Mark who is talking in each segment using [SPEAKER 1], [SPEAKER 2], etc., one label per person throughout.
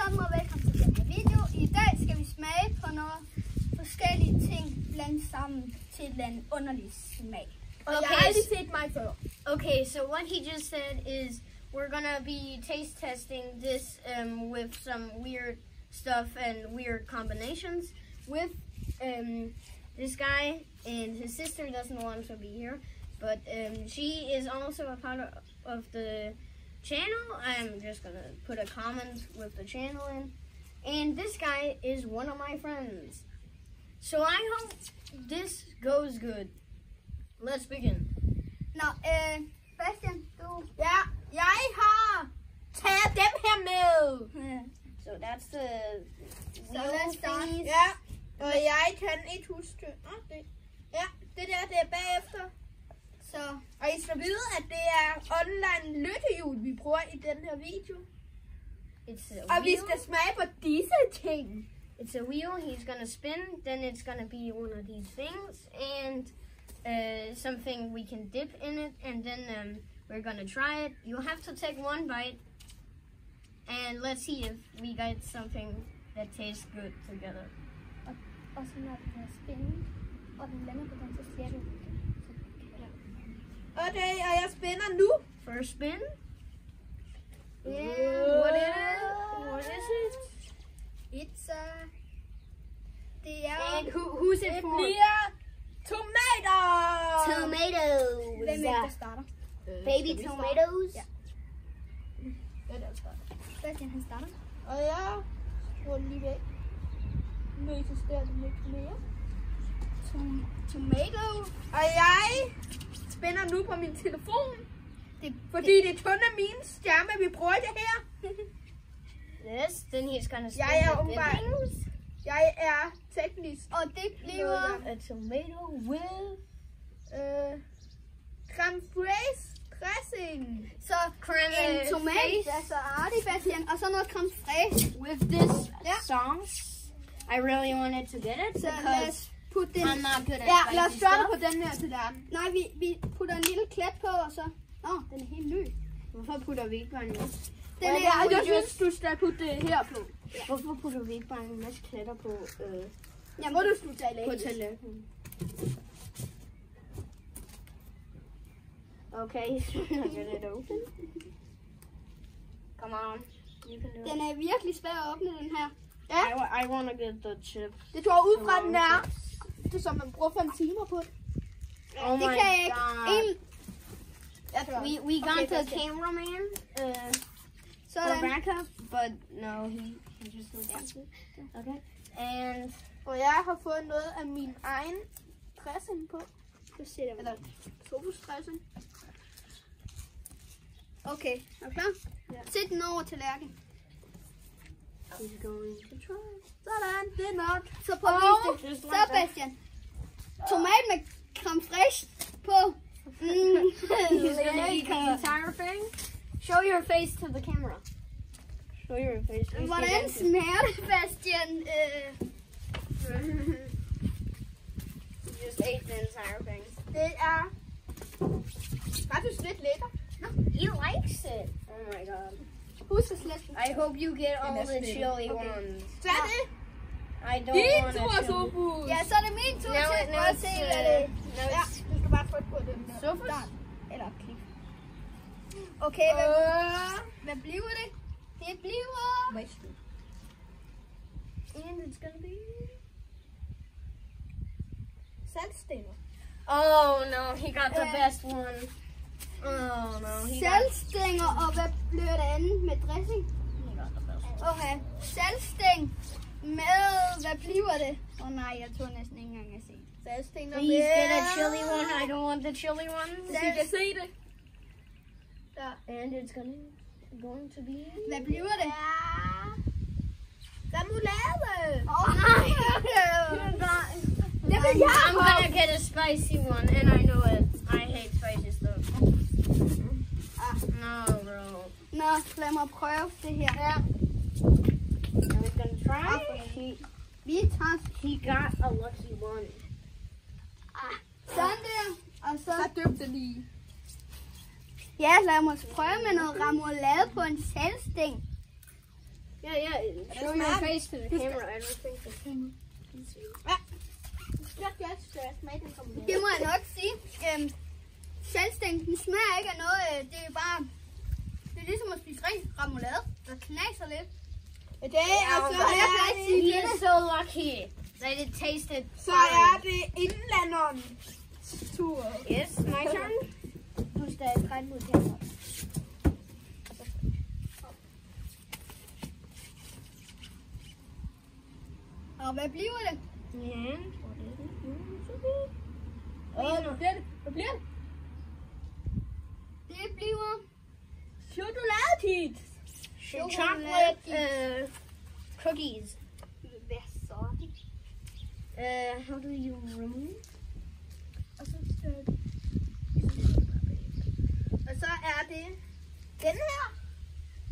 [SPEAKER 1] sammen og velkommen til den her video. I dag skal vi smage på nogle forskellige ting blandt sammen til en underlig smag. Og jeg har aldrig set mig før.
[SPEAKER 2] Okay, so what he just said is we're gonna be taste testing this with some weird stuff and weird combinations with this guy, and his sister doesn't want to be here, but she is also a part of the channel. I'm just gonna put a comment with the channel in, and this guy is one of my friends, so I hope this goes good. Let's begin.
[SPEAKER 1] Nå, Bastian, du...
[SPEAKER 3] Ja, jeg har taget dem her med.
[SPEAKER 2] So that's the
[SPEAKER 1] So let's start.
[SPEAKER 3] Ja, og jeg kan ikke huske. Ja, det er bagefter.
[SPEAKER 1] Så,
[SPEAKER 3] og I skal vide, at det er online lyttehjul, vi bruger i den her video. Og vi skal smage på disse ting.
[SPEAKER 2] It's a wheel. He's gonna spin. Then it's gonna be one of these things, and something we can dip in it, and then we're gonna try it. You have to take one bite, and let's see if we get something that tastes good together.
[SPEAKER 1] og så når den er spændende, og den lander på den, så siger du...
[SPEAKER 3] Okay, og jeg spænder nu.
[SPEAKER 2] First spin.
[SPEAKER 1] Yeah.
[SPEAKER 2] What is it? What is it?
[SPEAKER 1] It's det er...
[SPEAKER 2] And who's it
[SPEAKER 3] Det
[SPEAKER 2] for?
[SPEAKER 3] bliver tomater.
[SPEAKER 2] Tomatoes.
[SPEAKER 1] Hvem er det, der starter?
[SPEAKER 2] Baby tomatoes.
[SPEAKER 1] Ja.
[SPEAKER 3] Ja, der starter.
[SPEAKER 1] Bastian, han starter.
[SPEAKER 3] Og jeg skruer lige væk. Nu eksisterer det lidt mere.
[SPEAKER 1] Tomato.
[SPEAKER 3] Og jeg spænder nu på min telefon. Fordi det er kun af mine skærme, vi bruger det her.
[SPEAKER 2] This. Then he's gonna spin
[SPEAKER 3] Jeg er
[SPEAKER 2] the
[SPEAKER 3] åbenbart.
[SPEAKER 2] dippings.
[SPEAKER 3] Jeg er teknisk.
[SPEAKER 1] Og det bliver...
[SPEAKER 2] A tomato with
[SPEAKER 3] Creme fraiche dressing.
[SPEAKER 1] Så en tomat, altså artig, Bastian, og så noget creme fraiche.
[SPEAKER 2] with this
[SPEAKER 1] Yeah.
[SPEAKER 2] sauce. I really wanted to get it
[SPEAKER 1] Så lad
[SPEAKER 2] because
[SPEAKER 1] os putte den...
[SPEAKER 2] I'm not good at
[SPEAKER 3] Ja, lad os
[SPEAKER 2] spicy
[SPEAKER 3] gøre det
[SPEAKER 2] stuff.
[SPEAKER 3] på den her til den.
[SPEAKER 1] Nej, vi putter en lille klat på, og så... den er helt ny.
[SPEAKER 2] Hvorfor putter vi ikke bare en masse?
[SPEAKER 1] Den er...
[SPEAKER 3] Jeg synes, du skal putte det her på.
[SPEAKER 2] Hvorfor putter vi ikke bare en masse klatter på
[SPEAKER 1] Jamen, må du slutte af
[SPEAKER 2] på tallerkenen? Okay, get it open. Come on, you can do it.
[SPEAKER 1] Den er virkelig svær at åbne, den her.
[SPEAKER 2] I want to get the chips.
[SPEAKER 3] Det tror jeg ud fra den er. Det er som man bruger 5 timer på det.
[SPEAKER 2] Oh
[SPEAKER 1] Det
[SPEAKER 2] my
[SPEAKER 1] kan jeg ikke.
[SPEAKER 2] god. We got
[SPEAKER 1] Okay,
[SPEAKER 2] the
[SPEAKER 1] Bastian.
[SPEAKER 2] cameraman for
[SPEAKER 1] Sådan.
[SPEAKER 2] backup, but no, he just does it. Okay, and
[SPEAKER 3] Og jeg har fået noget af min egen dressing på. Eller tofu-dressing.
[SPEAKER 1] Okay, er du klar?
[SPEAKER 3] Ja.
[SPEAKER 1] Sæt den over tallerkenen.
[SPEAKER 2] he's going to try.
[SPEAKER 3] Sådan, det er nok.
[SPEAKER 1] Så prøv at vise det.
[SPEAKER 2] Just
[SPEAKER 1] Så
[SPEAKER 2] like that.
[SPEAKER 1] Bastian. Tomat med creme fraiche på.
[SPEAKER 2] He's gonna eat the entire thing. Show your face to the camera. Show your face.
[SPEAKER 1] Hvordan smager det, Bastian?
[SPEAKER 2] You just ate the entire thing.
[SPEAKER 3] Det er faktisk lidt lækker.
[SPEAKER 2] He likes it. Oh my god.
[SPEAKER 1] Husk at slette den.
[SPEAKER 2] I hope you get all the
[SPEAKER 3] that's
[SPEAKER 2] chili
[SPEAKER 3] okay.
[SPEAKER 2] ones.
[SPEAKER 3] Så er det
[SPEAKER 2] I don't
[SPEAKER 3] din
[SPEAKER 2] want
[SPEAKER 3] tur,
[SPEAKER 2] a chili.
[SPEAKER 3] Sofus.
[SPEAKER 1] Ja, så er det min tur
[SPEAKER 2] Now
[SPEAKER 1] til
[SPEAKER 2] it- now
[SPEAKER 1] at
[SPEAKER 2] it's,
[SPEAKER 1] se, hvad det
[SPEAKER 2] now
[SPEAKER 3] Ja,
[SPEAKER 2] it's
[SPEAKER 3] du skal bare trykke på den der.
[SPEAKER 2] Sofus?
[SPEAKER 3] Start. Eller klik.
[SPEAKER 1] Okay, hvad bliver det? Det bliver...
[SPEAKER 2] And it's gonna be.
[SPEAKER 3] Saltstænger.
[SPEAKER 2] Oh no, he got the best one. Oh no, he got
[SPEAKER 1] Saltstænger, og hvad bliver det andet med dressing?
[SPEAKER 2] the best one.
[SPEAKER 1] Okay, saltstæng med... Hvad bliver det? Nej, jeg tror næsten ikke engang at se.
[SPEAKER 3] Saltstænger
[SPEAKER 2] Please get a chili one. I don't want the chili one.
[SPEAKER 3] Så I kan se det.
[SPEAKER 2] And it's going to be.
[SPEAKER 1] Hvad bliver det?
[SPEAKER 3] Remoulade.
[SPEAKER 1] Nej! Det vil jeg
[SPEAKER 2] I'm gonna get a spicy one, and I know it. I hate spicy stuff. No, bro.
[SPEAKER 1] Nå, lad mig prøve det her. Ja.
[SPEAKER 2] Are we gonna try?
[SPEAKER 1] Vi tager
[SPEAKER 2] He got a lucky one.
[SPEAKER 1] sådan der, og så...
[SPEAKER 3] Så døb det lige.
[SPEAKER 1] Ja, lad mig prøve med noget remoulade på en saltstæng.
[SPEAKER 2] Yeah. Show your face to the camera. I don't think the camera can see.
[SPEAKER 1] Det må jeg nok sige. Saltstængen, den smager ikke af noget. Det er bare... Det er ligesom at spise ren remoulade. Der knaser lidt.
[SPEAKER 3] Det er så
[SPEAKER 2] We're so lucky that it tasted
[SPEAKER 3] så er det indlanderens tur.
[SPEAKER 2] Yes, my turn.
[SPEAKER 1] Du skal træde mod kamera. Og hvad bliver det?
[SPEAKER 2] Ja.
[SPEAKER 3] Hvad bliver det? Hvad bliver det?
[SPEAKER 1] Det bliver...
[SPEAKER 3] Chokoladekiks.
[SPEAKER 2] Chocolate cookies.
[SPEAKER 1] Hvad så?
[SPEAKER 2] How do you remove?
[SPEAKER 3] Og så er det den her.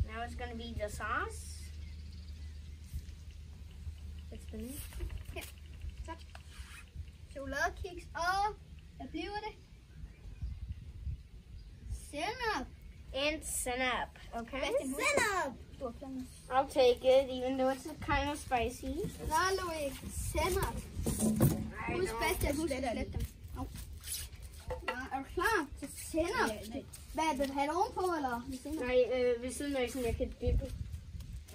[SPEAKER 2] Now it's gonna be the sauce. It's the meat.
[SPEAKER 1] Ja, tak. Chokoladekiks og... Hvad bliver det? Sennep.
[SPEAKER 2] And senap. Okay.
[SPEAKER 3] Sennep.
[SPEAKER 2] I'll take it, even though it's kind of spicy.
[SPEAKER 1] Nå, Louis. Sennep. Husk Bastian, husk at slette dem. Ja, er du klar til sennep? Hvad vil du have det ovenpå, eller?
[SPEAKER 2] Nej, ved siden af, sådan jeg kan dippe.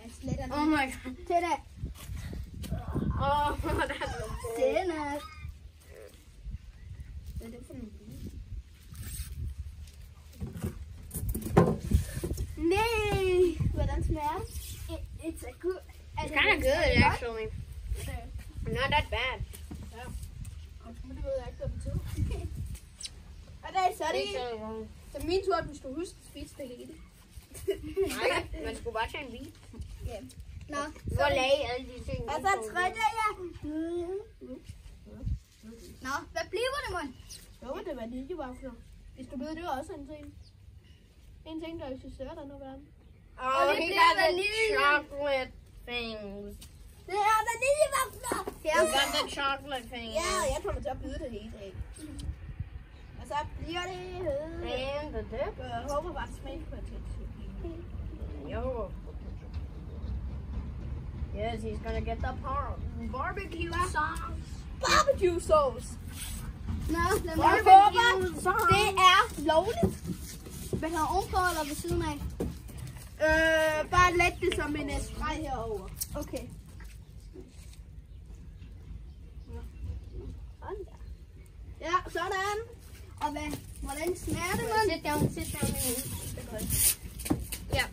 [SPEAKER 1] Jeg sletter den.
[SPEAKER 2] Oh my god.
[SPEAKER 1] Til det.
[SPEAKER 2] Oh, that's
[SPEAKER 1] Sennep.
[SPEAKER 3] Hvad er det for nogle?
[SPEAKER 1] Nej! Hvordan smager det? It's a good...
[SPEAKER 2] It's kind of good, actually. Not that bad.
[SPEAKER 3] Det ved jeg ikke, hvad det betyder. Og så er det så min tur, at du skal huske at spise det hele.
[SPEAKER 2] Nej, man skulle bare tage en bid.
[SPEAKER 1] Ja. Nå,
[SPEAKER 2] så lagde alle de ting.
[SPEAKER 3] Og så trækker jeg.
[SPEAKER 1] Nå, hvad bliver det, mand?
[SPEAKER 3] Jo, det er vaniljevafler. Hvis du ved, det er også en ting. En ting, der eksisterer der nu verden.
[SPEAKER 2] Oh, he got the chocolate things.
[SPEAKER 3] Det er vaniljevafler!
[SPEAKER 2] He got the chocolate things.
[SPEAKER 3] Ja, jeg kommer til at byde det hele dag. Og så bliver det...
[SPEAKER 2] And the dip.
[SPEAKER 3] Jeg håber bare, at smagen på det.
[SPEAKER 2] Yo. Yes, he's gonna get the barbecue sauce.
[SPEAKER 3] Barbecue sauce!
[SPEAKER 1] Nå, lad mig
[SPEAKER 3] Jeg håber, det er lovligt.
[SPEAKER 1] Hvad har ovenpå eller ved siden af?
[SPEAKER 3] Bare let det som en spray herover.
[SPEAKER 1] Okay.
[SPEAKER 3] Ja, sådan.
[SPEAKER 1] Og hvordan smager det, mand?
[SPEAKER 2] Sit down. Yeah.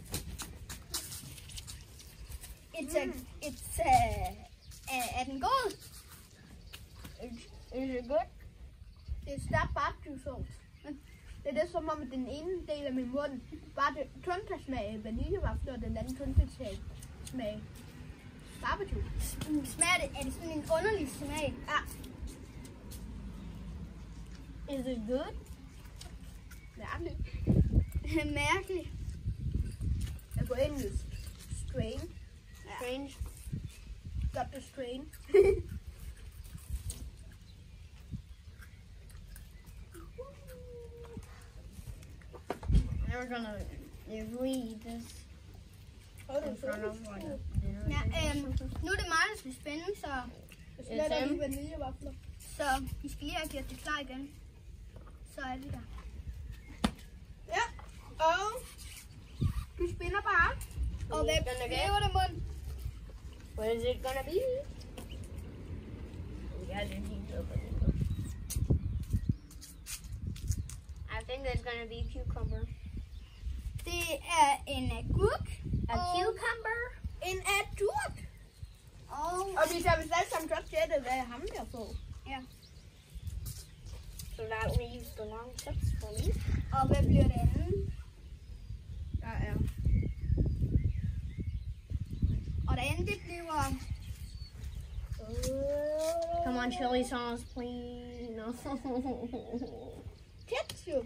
[SPEAKER 1] Er den god?
[SPEAKER 2] Is it good?
[SPEAKER 3] Det er stærkt barbecue sauce. Det er det som om den ene del af min mund bare det kun kan smage vaniljevafler, og den anden kun kan smage barbecue.
[SPEAKER 1] Smager det? Er det sådan en underlig smag?
[SPEAKER 3] Ja.
[SPEAKER 2] Is it good?
[SPEAKER 3] Mærkeligt.
[SPEAKER 1] Mærkeligt.
[SPEAKER 3] Jeg på engelsk. Strange.
[SPEAKER 2] Strange.
[SPEAKER 3] Got the strain.
[SPEAKER 2] We're gonna read this in front of like a dinner.
[SPEAKER 1] Ja, nu er det mig, der skal spænde, så
[SPEAKER 3] Sletter de vaniljevafler.
[SPEAKER 1] så vi skal lige have gjort det klar igen. Så er vi der.
[SPEAKER 3] Ja, og du spænder bare.
[SPEAKER 1] Og hvad bliver det, mund?
[SPEAKER 2] What is it gonna be? I think it's gonna be cucumber.
[SPEAKER 1] Det er en agurk.
[SPEAKER 2] A cucumber?
[SPEAKER 3] En agurk. Og vi kan vist alle sammen godt gætte, hvad ham der får.
[SPEAKER 1] Ja.
[SPEAKER 2] So that leaves the long tips for me.
[SPEAKER 1] Og hvad bliver det andet?
[SPEAKER 3] Der er.
[SPEAKER 1] Og det andet, det bliver...
[SPEAKER 2] Come on, chili sauce, please. No.
[SPEAKER 3] Ketchup.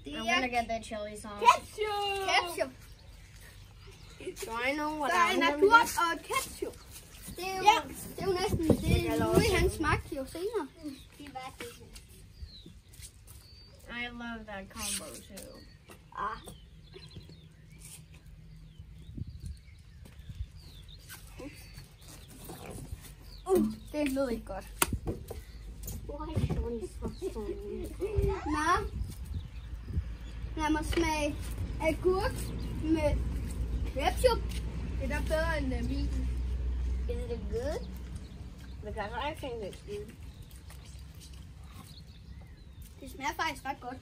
[SPEAKER 2] I'm gonna get the chili sauce.
[SPEAKER 3] Ketchup.
[SPEAKER 1] Ketchup.
[SPEAKER 2] Do I know what
[SPEAKER 3] Der er
[SPEAKER 2] I'm
[SPEAKER 3] en
[SPEAKER 2] gonna
[SPEAKER 3] agurk
[SPEAKER 2] get?
[SPEAKER 3] og ketchup.
[SPEAKER 1] Det er jo,
[SPEAKER 3] Ja.
[SPEAKER 1] det er jo næsten det. Louis, han smagte jo senere.
[SPEAKER 2] I love that combo too.
[SPEAKER 1] Ah. Det lød ikke godt. Nå. Lad mig smage agurk med ketchup.
[SPEAKER 3] Det er da bedre end min.
[SPEAKER 2] Is it good? Because I think it's good.
[SPEAKER 1] Det smager faktisk ret godt.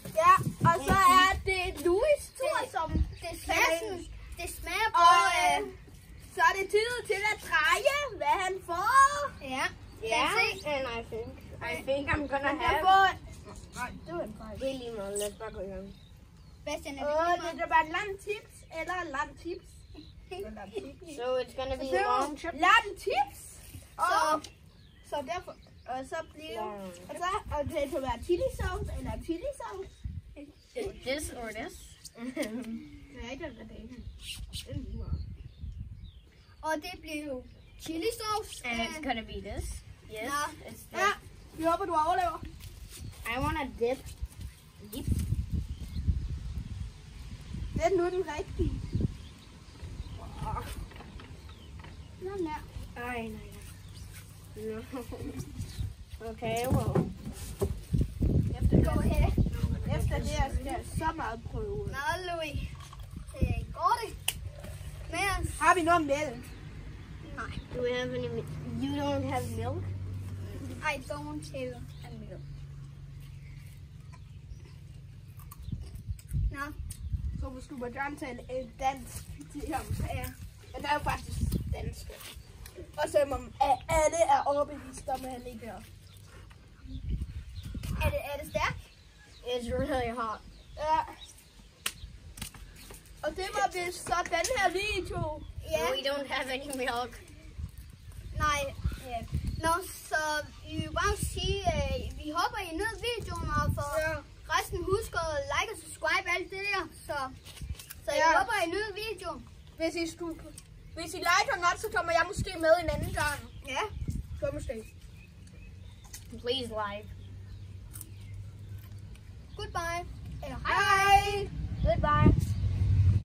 [SPEAKER 3] Ja, og så er det Louis tur, som
[SPEAKER 1] Det smager
[SPEAKER 3] og
[SPEAKER 1] både...
[SPEAKER 3] så er det tid til at dreje, hvad han får.
[SPEAKER 1] Ja.
[SPEAKER 2] Yeah, and I think I'm gonna
[SPEAKER 3] Han
[SPEAKER 2] have.
[SPEAKER 3] får... Nej, det var en fejl.
[SPEAKER 2] Det er lige meget. Lad os bare gå i gang.
[SPEAKER 1] Bastian, er
[SPEAKER 3] Det kan være lam tips eller lam tips.
[SPEAKER 2] So it's gonna be
[SPEAKER 3] Så
[SPEAKER 2] long trip.
[SPEAKER 3] lam tips. Så derfor... Og så bliver... Og det kan være chili sauce eller chili sauce.
[SPEAKER 2] This or this.
[SPEAKER 3] Nej, det er det.
[SPEAKER 1] Og det bliver jo chili sauce.
[SPEAKER 2] And it's gonna be this. Yes.
[SPEAKER 1] Nå.
[SPEAKER 2] It's
[SPEAKER 3] Ja,
[SPEAKER 2] the,
[SPEAKER 3] vi håber, du overlever.
[SPEAKER 2] I want a dip. Dip.
[SPEAKER 3] Det er nu den rigtige.
[SPEAKER 1] Nå, nær.
[SPEAKER 2] Ej, nej. No. Okay, well.
[SPEAKER 1] Go ahead.
[SPEAKER 3] Efter det her skal jeg så meget prøve.
[SPEAKER 1] Nå, Louis. Går det? Men,
[SPEAKER 3] Har vi noget mælk?
[SPEAKER 1] nej.
[SPEAKER 2] Do we have any? You don't have milk?
[SPEAKER 1] I don't have a milk. Nå.
[SPEAKER 3] Så måske må gerne tale dansk til ham. Ja. Men der er jo faktisk dansk. Og så om alle er overbevist om, at han ikke gør.
[SPEAKER 1] Er det stærkt?
[SPEAKER 2] It's really hot.
[SPEAKER 3] Ja. Og det var vist så den her video.
[SPEAKER 1] Ja.
[SPEAKER 2] We don't have any milk.
[SPEAKER 1] Nej. Ja. Nå, så vi vil bare sige, vi håber, I nød videoen, og for resten husk at like og subscribe alt det der. Så jeg håber, I nød videoen.
[SPEAKER 3] Hvis I liker godt, så kommer jeg måske med en anden gang.
[SPEAKER 1] Ja.
[SPEAKER 3] Så måske.
[SPEAKER 2] Please like.
[SPEAKER 1] Goodbye. Eller hej.
[SPEAKER 3] Hej.
[SPEAKER 2] Goodbye.